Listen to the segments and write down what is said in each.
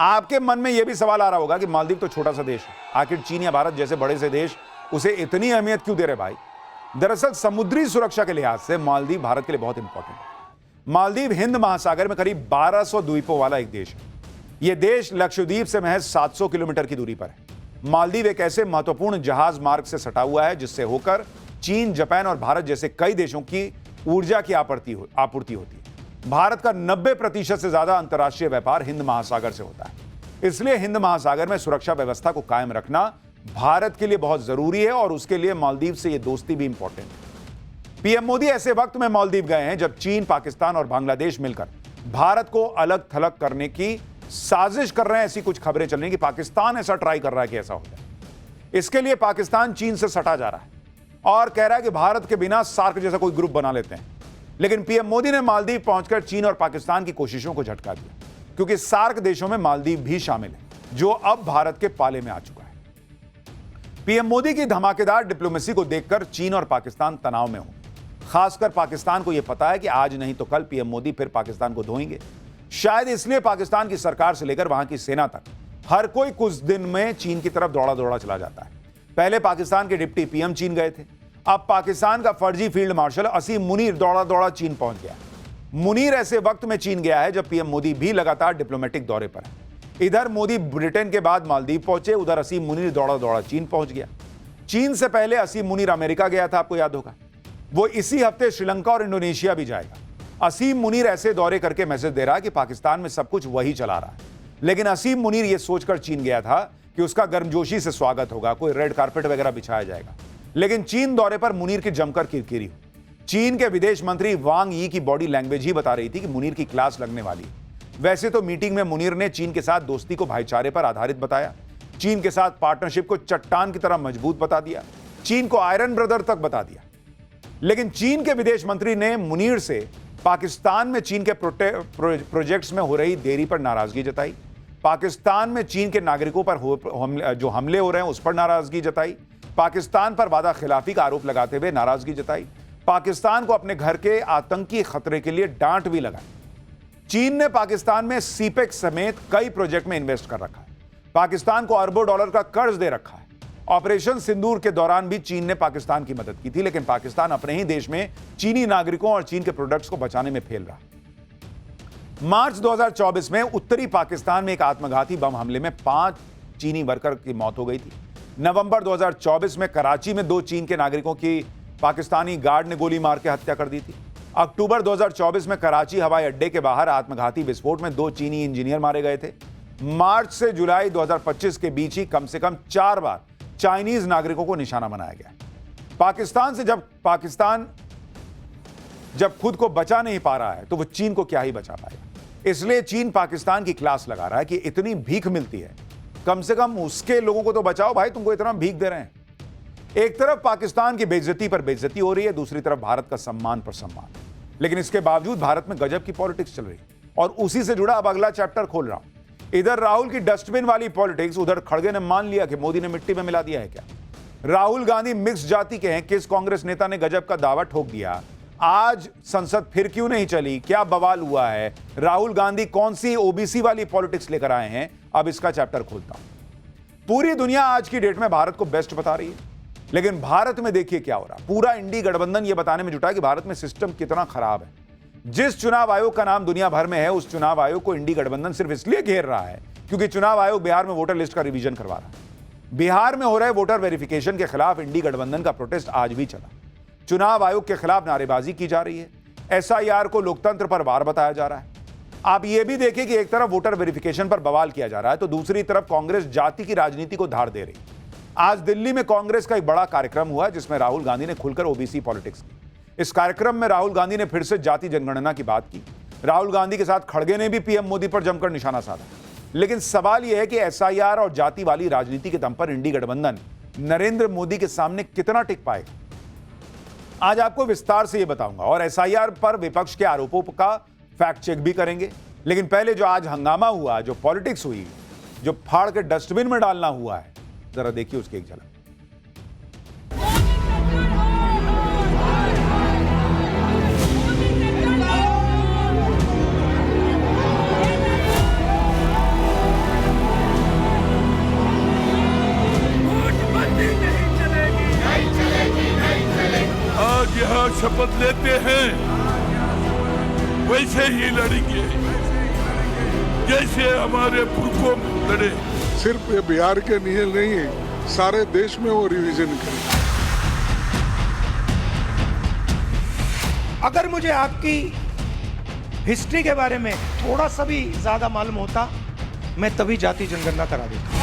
आपके मन में यह भी सवाल आ रहा होगा कि मालदीव तो छोटा सा देश है, आखिर चीन या भारत जैसे बड़े से देश उसे इतनी अहमियत क्यों दे रहे भाई? दरअसल समुद्री सुरक्षा के लिहाज से मालदीव भारत के लिए बहुत इंपॉर्टेंट है। मालदीव हिंद महासागर में करीब 1200 द्वीपों वाला एक देश है। यह देश लक्षद्वीप से महज 700 किलोमीटर की दूरी पर है। मालदीव एक ऐसे महत्वपूर्ण जहाज मार्ग से सटा हुआ है जिससे होकर चीन, जापान और भारत जैसे कई देशों की ऊर्जा की आपूर्ति होती है। भारत का 90% से ज्यादा अंतर्राष्ट्रीय व्यापार हिंद महासागर से होता है। इसलिए हिंद महासागर में सुरक्षा व्यवस्था को कायम रखना भारत के लिए बहुत जरूरी है और उसके लिए मालदीव से यह दोस्ती भी इंपॉर्टेंट है। पीएम मोदी ऐसे वक्त में मालदीव गए हैं जब चीन, पाकिस्तान और बांग्लादेश मिलकर भारत को अलग थलग करने की साजिश कर रहे हैं। ऐसी कुछ खबरें चल रही कि पाकिस्तान ऐसा ट्राई कर रहा है कि ऐसा हो जाए। इसके लिए पाकिस्तान चीन से सटा जा रहा है और कह रहा है कि भारत के बिना सार्क जैसा कोई ग्रुप बना लेते हैं। लेकिन पीएम मोदी ने मालदीव पहुंचकर चीन और पाकिस्तान की कोशिशों को झटका दिया, क्योंकि सार्क देशों में मालदीव भी शामिल है, जो अब भारत के पाले में आ चुका है। पीएम मोदी की धमाकेदार डिप्लोमेसी को देखकर चीन और पाकिस्तान तनाव में होंगे। खासकर पाकिस्तान को यह पता है कि आज नहीं तो कल पीएम मोदी फिर पाकिस्तान को धोएंगे। शायद इसलिए पाकिस्तान की सरकार से लेकर वहां की सेना तक हर कोई कुछ दिन में चीन की तरफ दौड़ा दौड़ा चला जाता है। पहले पाकिस्तान के डिप्टी पीएम चीन गए थे, अब पाकिस्तान का फर्जी फील्ड मार्शल असीम मुनीर दौड़ा दौड़ा चीन पहुंच गया। मुनीर ऐसे वक्त में चीन गया है जब पीएम मोदी भी लगातार डिप्लोमेटिक दौरे पर है। इधर मोदी ब्रिटेन के बाद मालदीव पहुंचे, उधर असीम मुनीर दौड़ा दौड़ा चीन पहुंच गया। चीन से पहले असीम मुनीर अमेरिका गया था, आपको याद होगा। वो इसी हफ्ते श्रीलंका और इंडोनेशिया भी जाएगा। असीम मुनीर ऐसे दौरे करके मैसेज दे रहा है कि पाकिस्तान में सब कुछ वही चला रहा है। लेकिन असीम मुनीर यह सोचकर चीन गया था कि उसका गर्मजोशी से स्वागत होगा, कोई रेड कार्पेट वगैरह बिछाया जाएगा। लेकिन चीन दौरे पर मुनीर की जमकर किरकिरी हुई। चीन के विदेश मंत्री वांग यी की बॉडी लैंग्वेज ही बता रही थी कि मुनीर की क्लास लगने वाली है। वैसे तो मीटिंग में मुनीर ने चीन के साथ दोस्ती को भाईचारे पर आधारित बताया, चीन के साथ पार्टनरशिप को चट्टान की तरह मजबूत बता दिया, चीन को आयरन ब्रदर तक बता दिया। लेकिन चीन के विदेश मंत्री ने मुनीर से पाकिस्तान में चीन के प्रोजेक्ट्स में हो रही देरी पर नाराजगी जताई, पाकिस्तान में चीन के नागरिकों पर जो हमले हो रहे हैं उस पर नाराजगी जताई, पाकिस्तान पर वादा खिलाफी का आरोप लगाते हुए नाराजगी जताई, पाकिस्तान को अपने घर के आतंकी खतरे के लिए डांट भी लगाई। चीन ने पाकिस्तान में सीपेक समेत कई प्रोजेक्ट में इन्वेस्ट कर रखा है, पाकिस्तान को अरबों डॉलर का कर्ज दे रखा है। ऑपरेशन सिंदूर के दौरान भी चीन ने पाकिस्तान की मदद की थी, लेकिन पाकिस्तान अपने ही देश में चीनी नागरिकों और चीन के प्रोडक्ट्स को बचाने में फेल रहा। मार्च 2024 में उत्तरी पाकिस्तान में एक आत्मघाती बम हमले में 5 चीनी वर्कर की मौत हो गई थी। नवंबर 2024 में कराची में 2 चीन के नागरिकों की पाकिस्तानी गार्ड ने गोली मार के हत्या कर दी थी। अक्टूबर 2024 में कराची हवाई अड्डे के बाहर आत्मघाती विस्फोट में 2 चीनी इंजीनियर मारे गए थे। मार्च से जुलाई 2025 के बीच ही कम से कम 4 बार चाइनीज नागरिकों को निशाना बनाया गया। पाकिस्तान जब खुद को बचा नहीं पा रहा है तो वो चीन को क्या ही बचा पाएगा। इसलिए चीन पाकिस्तान की क्लास लगा रहा है कि इतनी भीख मिलती है, कम से कम उसके लोगों को तो बचाओ भाई, तुमको इतना भीख दे रहे हैं। एक तरफ पाकिस्तान की बेइज्जती पर बेइज्जती हो रही है, दूसरी तरफ भारत का सम्मान पर सम्मान। लेकिन इसके बावजूद भारत में गजब की पॉलिटिक्स चल रही है और उसी से जुड़ा अब अगला चैप्टर खोल रहा हूं। इधर राहुल की डस्टबिन वाली पॉलिटिक्स, उधर खड़गे ने मान लिया कि मोदी ने मिट्टी में मिला दिया है क्या। राहुल गांधी मिक्स जाति के हैं, किस कांग्रेस नेता ने गजब का दावा ठोक दिया। आज संसद फिर क्यों नहीं चली, क्या बवाल हुआ है, राहुल गांधी कौन सी ओबीसी वाली पॉलिटिक्स लेकर आए हैं, अब इसका चैप्टर खोलता हूं। पूरी दुनिया आज की डेट में भारत को बेस्ट बता रही है, लेकिन भारत में देखिए क्या हो रहा। पूरा इंडी गठबंधन यह बताने में जुटा है कि भारत में सिस्टम कितना खराब है। जिस चुनाव आयोग का नाम दुनिया भर में है, उस चुनाव आयोग को इंडी गठबंधन सिर्फ इसलिए घेर रहा है क्योंकि चुनाव आयोग बिहार में वोटर लिस्ट का रिवीजन करवा रहा है। बिहार में हो रहे वोटर वेरिफिकेशन के खिलाफ इंडी गठबंधन का प्रोटेस्ट आज भी चला। चुनाव आयोग के खिलाफ नारेबाजी की जा रही है, एसआईआर को लोकतंत्र पर वार बताया जा रहा है। आप ये भी देखिए कि एक तरफ वोटर वेरिफिकेशन पर बवाल किया जा रहा है तो दूसरी तरफ कांग्रेस जाति की राजनीति को धार दे रही। आज दिल्ली में कांग्रेस का एक बड़ा कार्यक्रम हुआ जिसमें राहुल गांधी ने खुलकर ओबीसी पॉलिटिक्स की। इस कार्यक्रम में राहुल गांधी ने फिर से जाति जनगणना की बात की। राहुल गांधी के साथ खड़गे ने भी पीएम मोदी पर जमकर निशाना साधा। लेकिन सवाल यह है कि एसआईआर और जाति वाली राजनीति के दम पर इंडी गठबंधन नरेंद्र मोदी के सामने कितना टिक पाएगा। आज आपको विस्तार से यह बताऊंगा और एसआईआर पर विपक्ष के आरोपों का फैक्ट चेक भी करेंगे। लेकिन पहले जो आज हंगामा हुआ, जो पॉलिटिक्स हुई, जो फाड़ के डस्टबिन में डालना हुआ है, जरा देखिए उसकी एक झलक। शपथ लेते हैं वैसे ही लड़ेंगे जैसे हमारे पुरखों लड़े। सिर्फ ये बिहार के लिए नहीं है, सारे देश में वो रिवीजन करें। अगर मुझे आपकी हिस्ट्री के बारे में थोड़ा सा भी ज्यादा मालूम होता, मैं तभी जाति जनगणना करा देता।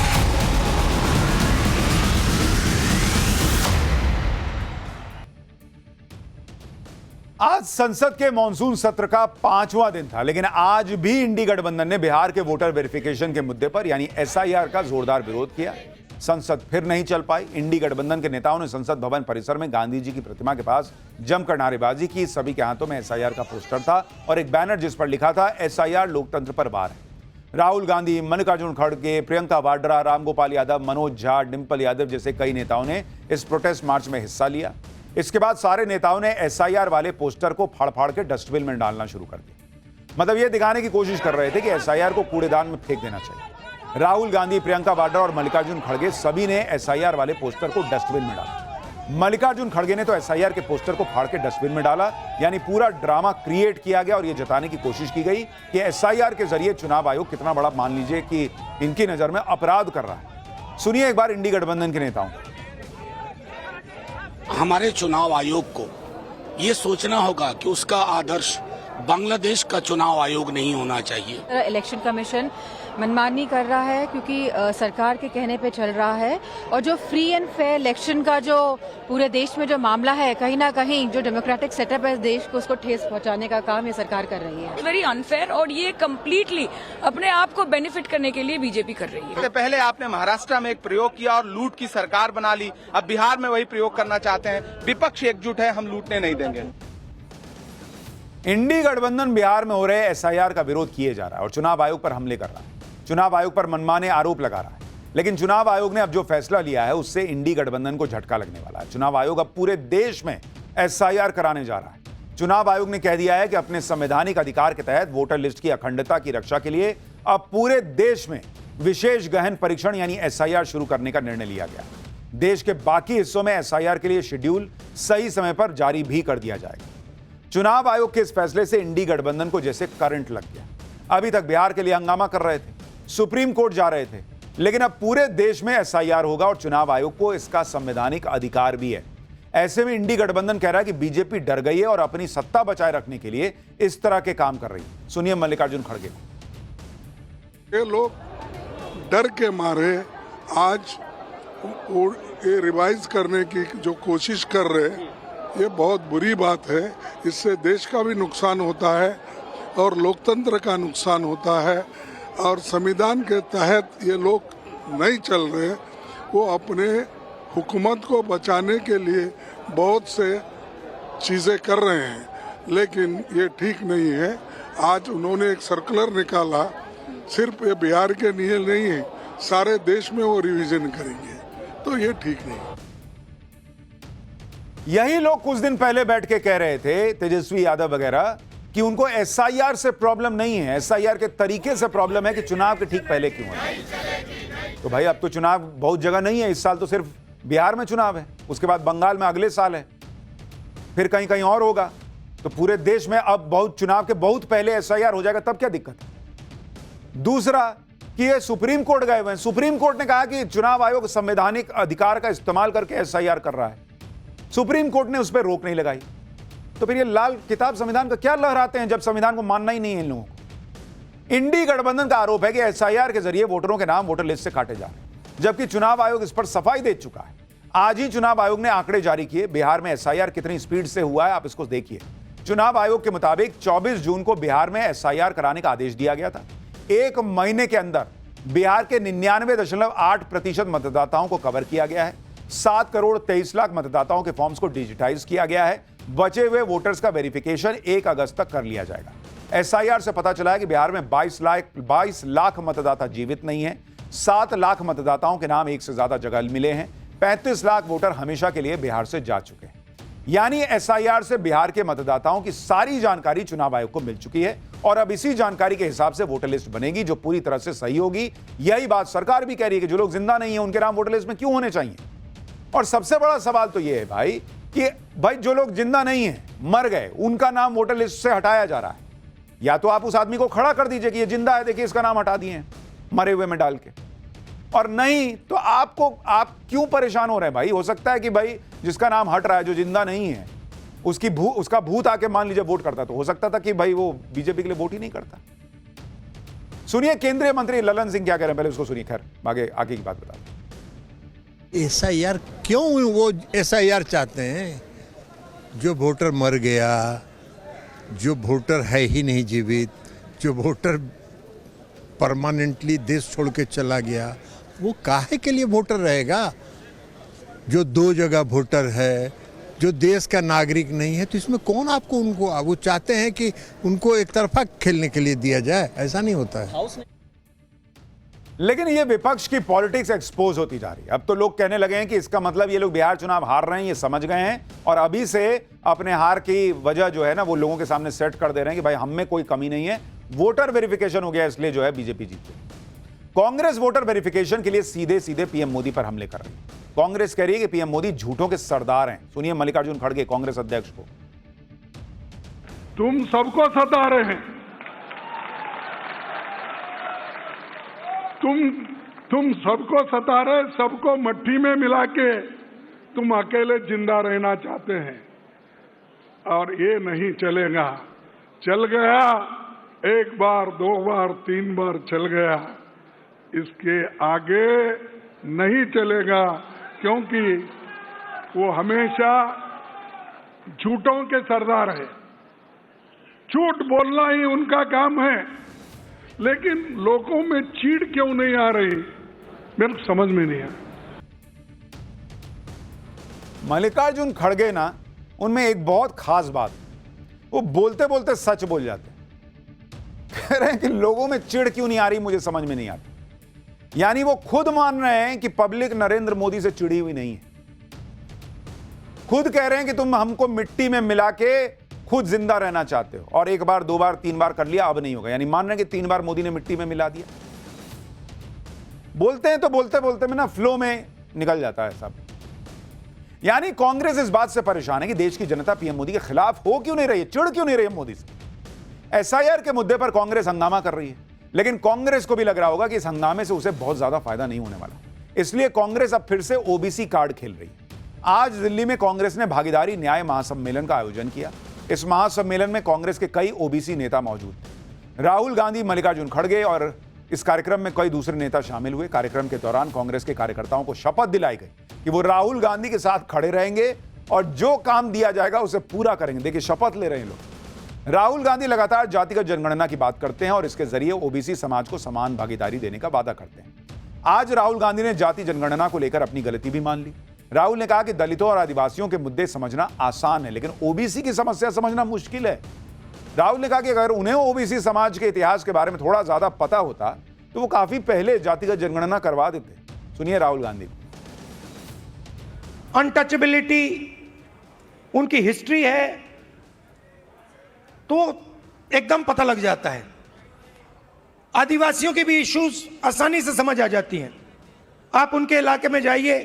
आज संसद के मॉनसून सत्र का 5वां दिन था, लेकिन आज भी इंडी गठबंधन ने बिहार के वोटर वेरिफिकेशन के मुद्दे पर यानी एसआईआर का जोरदार विरोध किया। संसद फिर नहीं चल पाई। इंडी गठबंधन के नेताओं ने संसद भवन परिसर में गांधी जी की प्रतिमा के पास जमकर नारेबाजी की। सभी के हाथों में एसआईआर का पोस्टर था और एक बैनर जिस पर लिखा था एसआईआर लोकतंत्र पर वार है। राहुल गांधी, मल्लिकार्जुन खड़गे, प्रियंका वाड्रा, रामगोपाल यादव, मनोज झा, डिंपल यादव जैसे कई नेताओं ने इस प्रोटेस्ट मार्च में हिस्सा लिया। इसके बाद सारे नेताओं ने एसआईआर वाले पोस्टर को फाड़ फाड़ के डस्टबिन में डालना शुरू कर दिया। मतलब यह दिखाने की कोशिश कर रहे थे कि एसआईआर को कूड़ेदान में फेंक देना चाहिए। राहुल गांधी, प्रियंका वाड्रा और मल्लिकार्जुन खड़गे सभी ने एसआईआर वाले पोस्टर को डस्टबिन में डाला। मल्लिकार्जुन खड़गे ने तो एसआईआर के पोस्टर को फाड़ के डस्टबिन में डाला, यानी पूरा ड्रामा क्रिएट किया गया और यह जताने की कोशिश की गई कि एसआईआर के जरिए चुनाव आयोग कितना बड़ा, मान लीजिए कि इनकी नजर में अपराध कर रहा है। सुनिए एक बार इंडी गठबंधन के नेताओं। हमारे चुनाव आयोग को ये सोचना होगा कि उसका आदर्श बांग्लादेश का चुनाव आयोग नहीं होना चाहिए। इलेक्शन कमीशन मनमानी कर रहा है क्योंकि सरकार के कहने पे चल रहा है, और जो फ्री एंड फेयर इलेक्शन का जो पूरे देश में जो मामला है, कहीं ना कहीं जो डेमोक्रेटिक सेटअप है देश को, उसको ठेस पहुंचाने का काम ये सरकार कर रही है। वेरी अनफेयर, और ये कम्प्लीटली अपने आप को बेनिफिट करने के लिए बीजेपी कर रही है। इससे पहले आपने महाराष्ट्र में एक प्रयोग किया और लूट की सरकार बना ली, अब बिहार में वही प्रयोग करना चाहते हैं। विपक्ष एकजुट है, हम लूटने नहीं देंगे। इंडी गठबंधन बिहार में हो रहे एसआईआर का विरोध किए जा रहा है और चुनाव आयोग पर हमले कर रहा है, चुनाव आयोग पर मनमाने आरोप लगा रहा है। लेकिन चुनाव आयोग ने अब जो फैसला लिया है उससे इंडी गठबंधन को झटका लगने वाला है। चुनाव आयोग अब पूरे देश में एसआईआर कराने जा रहा है। चुनाव आयोग ने कह दिया है कि अपने संवैधानिक अधिकार के तहत वोटर लिस्ट की अखंडता की रक्षा के लिए अब पूरे देश में विशेष गहन परीक्षण यानी एसआईआर शुरू करने का निर्णय लिया गया। देश के बाकी हिस्सों में एसआईआर के लिए शेड्यूल सही समय पर जारी भी कर दिया जाएगा। चुनाव आयोग के इस फैसले से इंडी गठबंधन को जैसे करंट लग गया। अभी तक बिहार के लिए हंगामा कर रहे थे, सुप्रीम कोर्ट जा रहे थे, लेकिन अब पूरे देश में एसआईआर होगा और चुनाव आयोग को इसका संवैधानिक अधिकार भी है। ऐसे में इंडी गठबंधन कह रहा है कि बीजेपी डर गई है और अपनी सत्ता बचाए रखने के लिए इस तरह के काम कर रही है। सुनिए मल्लिकार्जुन खड़गे को। ये लोग डर के मारे आज ये रिवाइज करने की जो कोशिश कर रहे हैं, ये बहुत बुरी बात है। इससे देश का भी नुकसान होता है और लोकतंत्र का नुकसान होता है, और संविधान के तहत ये लोग नहीं चल रहे। वो अपने हुकूमत को बचाने के लिए बहुत से चीज़ें कर रहे हैं, लेकिन ये ठीक नहीं है। आज उन्होंने एक सर्कुलर निकाला, सिर्फ ये बिहार के लिए नहीं है, सारे देश में वो रिवीजन करेंगे, तो ये ठीक नहीं। यही लोग कुछ दिन पहले बैठ के कह रहे थे, तेजस्वी यादव वगैरह, कि उनको एसआईआर से प्रॉब्लम नहीं है, एसआईआर के तरीके से प्रॉब्लम है कि चुनाव के ठीक पहले क्यों है। तो भाई अब तो चुनाव बहुत जगह नहीं है, इस साल तो सिर्फ बिहार में चुनाव है, उसके बाद बंगाल में अगले साल है, फिर कहीं कहीं और होगा। तो पूरे देश में अब बहुत चुनाव के बहुत पहले एसआईआर हो जाएगा, तब क्या दिक्कत है। दूसरा कि ये सुप्रीम कोर्ट गए हुए हैं, सुप्रीम कोर्ट ने कहा कि चुनाव आयोग संवैधानिक अधिकार का इस्तेमाल करके एसआईआर कर रहा है, सुप्रीम कोर्ट ने उस पर रोक नहीं लगाई। तो फिर ये लाल किताब संविधान का क्या लहराते हैं जब संविधान को मानना ही नहीं है इन लोगों को। इंडी गठबंधन का आरोप है कि एसआईआर के जरिए वोटरों के नाम वोटर लिस्ट से काटे जा रहे हैं, जबकि चुनाव आयोग इस पर सफाई दे चुका है। आज ही चुनाव आयोग ने आंकड़े जारी किए, बिहार में एसआईआर कितनी स्पीड से हुआ है आप इसको देखिए। चुनाव आयोग के मुताबिक 24 जून को बिहार में एसआईआर कराने का आदेश दिया गया था। एक महीने के अंदर बिहार के 99.8% मतदाताओं को कवर किया गया है। 7 करोड़ 23 लाख मतदाताओं के फॉर्म्स को डिजिटाइज किया गया है। बचे हुए वोटर्स का वेरिफिकेशन 1 अगस्त तक कर लिया जाएगा। एसआईआर से पता चला है कि बिहार में 22 लाख मतदाता जीवित नहीं है। 7 लाख मतदाताओं के नाम एक से ज्यादा जगह मिले हैं। 35 लाख वोटर हमेशा के लिए बिहार से जा चुके हैं। यानी एसआईआर से बिहार के मतदाताओं की सारी जानकारी चुनाव आयोग को मिल चुकी है और अब इसी जानकारी के हिसाब से वोटर लिस्ट बनेगी जो पूरी तरह से सही होगी। यही बात सरकार भी कह रही है कि जो लोग जिंदा नहीं है उनके नाम वोटर लिस्ट में क्यों होने चाहिए। और सबसे बड़ा सवाल तो यह है भाई कि भाई जो लोग जिंदा नहीं है, मर गए, उनका नाम वोटर लिस्ट से हटाया जा रहा है। या तो आप उस आदमी को खड़ा कर दीजिए कि ये जिंदा है, देखिए इसका नाम हटा दिए हैं मरे हुए में डाल के, और नहीं तो आप क्यों परेशान हो रहे हैं भाई? हो सकता है कि भाई जिसका नाम हट रहा है, जो जिंदा नहीं है, उसका भूत आके मान लीजिए वोट करता, तो हो सकता था कि भाई वो बीजेपी के लिए वोट ही नहीं करता। सुनिए केंद्रीय मंत्री ललन सिंह क्या कह रहे हैं, पहले उसको सुनिए। खैर आगे की बात बता। SIR क्यों वो SIR चाहते हैं? जो वोटर मर गया, जो वोटर है ही नहीं जीवित, जो वोटर परमानेंटली देश छोड़ के चला गया, वो काहे के लिए वोटर रहेगा? जो 2 जगह वोटर है, जो देश का नागरिक नहीं है, तो इसमें कौन आपको उनको, वो चाहते हैं कि उनको एक तरफा खेलने के लिए दिया जाए, ऐसा नहीं होता है। लेकिन ये विपक्ष की पॉलिटिक्स एक्सपोज होती जा रही है। अब तो लोग कहने लगे हैं कि इसका मतलब ये लोग बिहार चुनाव हार रहे हैं, ये समझ गए हैं, और अभी से अपने हार की वजह जो है ना वो लोगों के सामने सेट कर दे रहे हैं कि भाई हम में कोई कमी नहीं है, वोटर वेरिफिकेशन हो गया इसलिए जो है बीजेपी जीती। कांग्रेस वोटर वेरिफिकेशन के लिए सीधे सीधे पीएम मोदी पर हमले कर रही है। कांग्रेस कह रही है कि पीएम मोदी झूठों के सरदार हैं। सुनिए मल्लिकार्जुन खड़गे कांग्रेस अध्यक्ष को। तुम सबको सता रहे हैं, तुम सबको सता रहे, सबको मट्टी में मिला के तुम अकेले जिंदा रहना चाहते हैं, और ये नहीं चलेगा। चल गया, 1 बार 2 बार 3 बार चल गया, इसके आगे नहीं चलेगा, क्योंकि वो हमेशा झूठों के सरदार है। झूठ बोलना ही उनका काम है, लेकिन लोगों में चीड़ क्यों नहीं आ रही, मेरे को समझ में नहीं आया। मल्लिकार्जुन खड़गे ना, उनमें एक बहुत खास बात, वो बोलते बोलते सच बोल जाते। कह रहे हैं कि लोगों में चिढ़ क्यों नहीं आ रही, मुझे समझ में नहीं आती। यानी वो खुद मान रहे हैं कि पब्लिक नरेंद्र मोदी से चिढ़ी हुई नहीं है। खुद कह रहे हैं कि तुम हमको मिट्टी में मिला के खुद जिंदा रहना चाहते हो, और 1 बार 2 बार 3 बार कर लिया, अब नहीं होगा। यानी मान रहे हैं कि 3 बार मोदी ने मिट्टी में मिला दिया। बोलते हैं तो बोलते बोलते में ना फ्लो में निकल जाता है सब। यानी कांग्रेस इस बात से परेशान है कि देश की जनता पीएम मोदी के खिलाफ हो क्यों नहीं रही है, चिढ़ क्यों नहीं रही है मोदी से। SIR के मुद्दे पर कांग्रेस हंगामा कर रही है, लेकिन कांग्रेस को भी लग रहा होगा कि इस हंगामे से उसे बहुत ज्यादा फायदा नहीं होने वाला, इसलिए कांग्रेस अब फिर से ओबीसी कार्ड खेल रही है। आज दिल्ली में कांग्रेस ने भागीदारी न्याय महासम्मेलन का आयोजन किया। इस महासम्मेलन में कांग्रेस के कई ओबीसी नेता मौजूद थे। राहुल गांधी, मल्लिकार्जुन खड़गे और इस कार्यक्रम में कई दूसरे नेता शामिल हुए। कार्यक्रम के दौरान कांग्रेस के कार्यकर्ताओं को शपथ दिलाई गई कि वो राहुल गांधी के साथ खड़े रहेंगे और जो काम दिया जाएगा उसे पूरा करेंगे। देखिए शपथ ले रहे हैं लोग। राहुल गांधी लगातार जातिगत जनगणना की बात करते हैं और इसके जरिए ओबीसी समाज को समान भागीदारी देने का वादा करते हैं। आज राहुल गांधी ने जाति जनगणना को लेकर अपनी गलती भी मान ली। राहुल ने कहा कि दलितों और आदिवासियों के मुद्दे समझना आसान है, लेकिन ओबीसी की समस्या समझना मुश्किल है। राहुल ने कहा कि अगर उन्हें ओबीसी समाज के इतिहास के बारे में थोड़ा ज्यादा पता होता तो वो काफी पहले जातिगत जनगणना करवा देते। सुनिए राहुल गांधी। अनटचेबिलिटी उनकी हिस्ट्री है तो एकदम पता लग जाता है। आदिवासियों की भी इश्यूज आसानी से समझ आ जाती हैं। आप उनके इलाके में जाइए,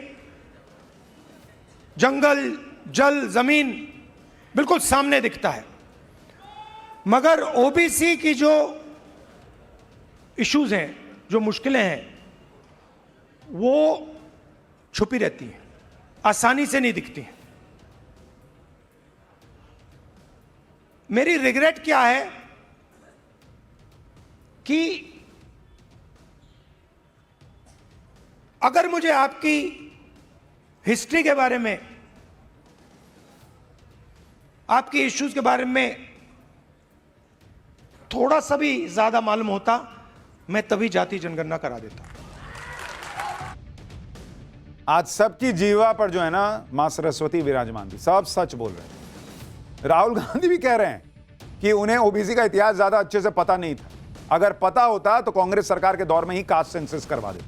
जंगल, जल, जमीन बिल्कुल सामने दिखता है। मगर ओबीसी की जो इश्यूज हैं, जो मुश्किलें हैं, वो छुपी रहती हैं, आसानी से नहीं दिखती हैं। मेरी रिग्रेट क्या है कि अगर मुझे आपकी हिस्ट्री के बारे में, आपकी इश्यूज के बारे में थोड़ा सा भी ज्यादा मालूम होता, मैं तभी जाति जनगणना करा देता। आज सबकी जीवा पर जो है ना मां सरस्वती विराजमान थी, सब सच बोल रहे हैं। राहुल गांधी भी कह रहे हैं कि उन्हें ओबीसी का इतिहास ज्यादा अच्छे से पता नहीं था। अगर पता होता तो कांग्रेस सरकार के दौर में ही कास्ट सेंसस करवा देते।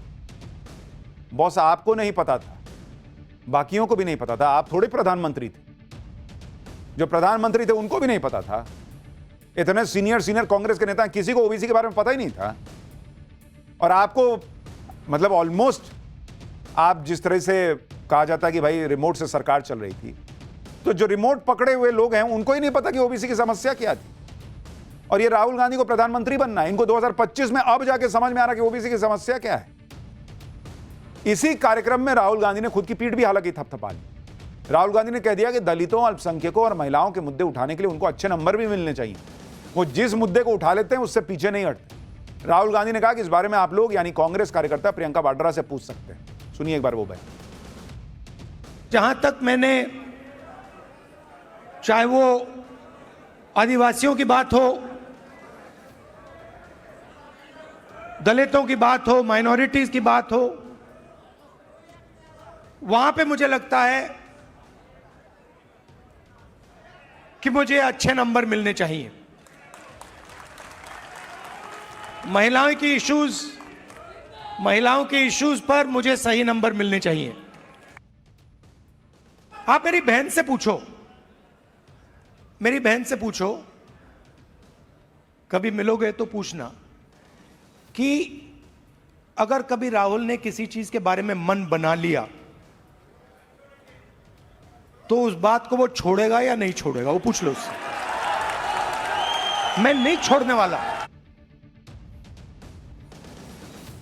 बॉस, आपको नहीं पता था, बाकियों को भी नहीं पता था। आप थोड़े प्रधानमंत्री थे, जो प्रधानमंत्री थे उनको भी नहीं पता था। इतने सीनियर कांग्रेस के नेता, किसी को ओबीसी के बारे में पता ही नहीं था। और आपको मतलब ऑलमोस्ट, आप जिस तरह से कहा जाता है कि भाई रिमोट से सरकार चल रही थी, तो जो रिमोट पकड़े हुए लोग हैं उनको ही नहीं पता कि ओबीसी की समस्या क्या थी। और ये राहुल गांधी को प्रधानमंत्री बनना है, इनको 2025 में अब जाके समझ में आ रहा कि ओबीसी की समस्या क्या है। इसी कार्यक्रम में राहुल गांधी ने खुद की पीठ भी हालांकि थपथपा ली। राहुल गांधी ने कह दिया कि दलितों, अल्पसंख्यकों और महिलाओं के मुद्दे उठाने के लिए उनको अच्छे नंबर भी मिलने चाहिए। वो जिस मुद्दे को उठा लेते हैं उससे पीछे नहीं हटते। राहुल गांधी ने कहा कि इस बारे में आप लोग यानी कांग्रेस कार्यकर्ता प्रियंका वाड्रा से पूछ सकते हैं। सुनिए एक बार वो बयान। जहां तक मैंने, चाहे वो आदिवासियों की बात हो, दलितों की बात हो, माइनॉरिटीज की बात हो, वहां पे मुझे लगता है कि मुझे अच्छे नंबर मिलने चाहिए। महिलाओं के इश्यूज पर मुझे सही नंबर मिलने चाहिए। आप मेरी बहन से पूछो, कभी मिलोगे तो पूछना कि अगर कभी राहुल ने किसी चीज के बारे में मन बना लिया तो उस बात को वो छोड़ेगा या नहीं छोड़ेगा, वो पूछ लो उससे। मैं नहीं छोड़ने वाला।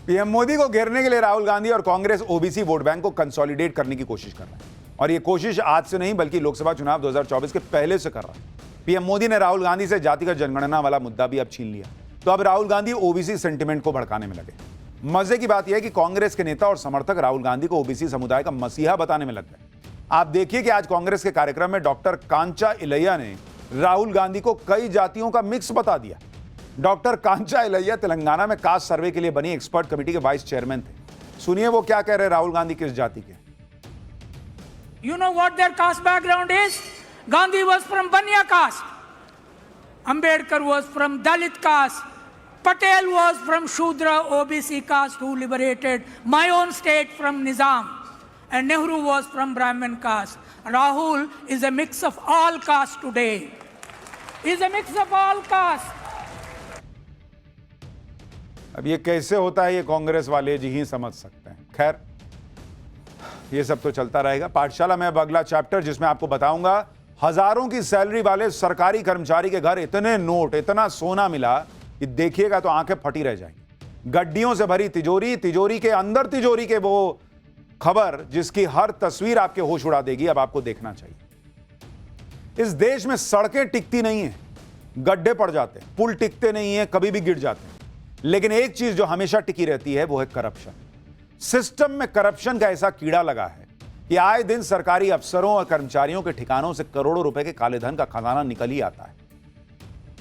पीएम मोदी को घेरने के लिए राहुल गांधी और कांग्रेस ओबीसी वोट बैंक को कंसोलिडेट करने की कोशिश कर रहा है, और यह कोशिश आज से नहीं बल्कि लोकसभा चुनाव 2024 के पहले से कर रहा है। पीएम मोदी ने राहुल गांधी से जातिगत जनगणना वाला मुद्दा भी अब छीन लिया, तो अब राहुल गांधी ओबीसी सेंटिमेंट को भड़काने में लगे। मजे की बात यह है कि कांग्रेस के नेता और समर्थक राहुल गांधी को ओबीसी समुदाय का मसीहा बताने में लग गए। आप देखिए कि आज कांग्रेस के कार्यक्रम में डॉक्टर कांचा इलैया ने राहुल गांधी को कई जातियों का मिक्स बता दिया। डॉक्टर कांचा इलैया तेलंगाना में कास्ट सर्वे के लिए बनी एक्सपर्ट कमेटी के वाइस चेयरमैन थे। सुनिए वो क्या कह रहे राहुल गांधी किस जाति के। You know what their caste background is? Gandhi was from Banya caste. Ambedkar was from Dalit caste. Patel was from Shudra OBC caste who liberated my own state from Nizam. And Nehru was from Brahmin caste. Rahul is a mix of all castes today. He is a mix of all castes. अब ये कैसे होता है ये कांग्रेस वाले जी ही समझ सकते हैं। खैर ये सब तो चलता रहेगा। पाठशाला में अब अगला चैप्टर जिसमें आपको बताऊंगा हजारों की सैलरी वाले सरकारी कर्मचारी के घर इतने नोट, इतना सोना मिला कि देखिएगा तो आंखें फटी रह जाएंगी। गड्डियों से भरी तिजोरी, तिजोरी के अंदर तिजोरी के वो खबर जिसकी हर तस्वीर आपके होश उड़ा देगी, अब आपको देखना चाहिए। इस देश में सड़कें टिकती नहीं है, गड्ढे पड़ जाते हैं, पुल टिकते नहीं है, कभी भी गिर जाते हैं। लेकिन एक चीज जो हमेशा टिकी रहती है वो है करप्शन। सिस्टम में करप्शन का ऐसा कीड़ा लगा है कि आए दिन सरकारी अफसरों और कर्मचारियों के ठिकानों से करोड़ों रुपए के काले धन का खजाना निकल ही आता है।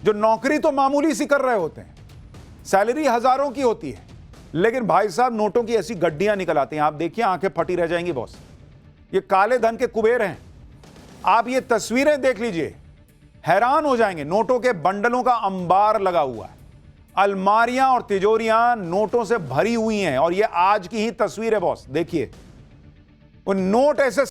जो नौकरी तो मामूली सी कर रहे होते हैं, सैलरी हजारों की होती है, लेकिन भाई साहब नोटों की ऐसी गड्डियां निकल आती हैं, आप देखिए आंखें फटी रह जाएंगी बॉस। ये काले धन के कुबेर हैं। आप ये तस्वीरें देख लीजिए, हैरान हो जाएंगे। नोटों के बंडलों का अंबार लगा हुआ है, अलमारियां और तिजोरियां नोटों से भरी हुई हैं, और ये आज की ही तस्वीर है बॉस। देखिए वो नोट ऐसे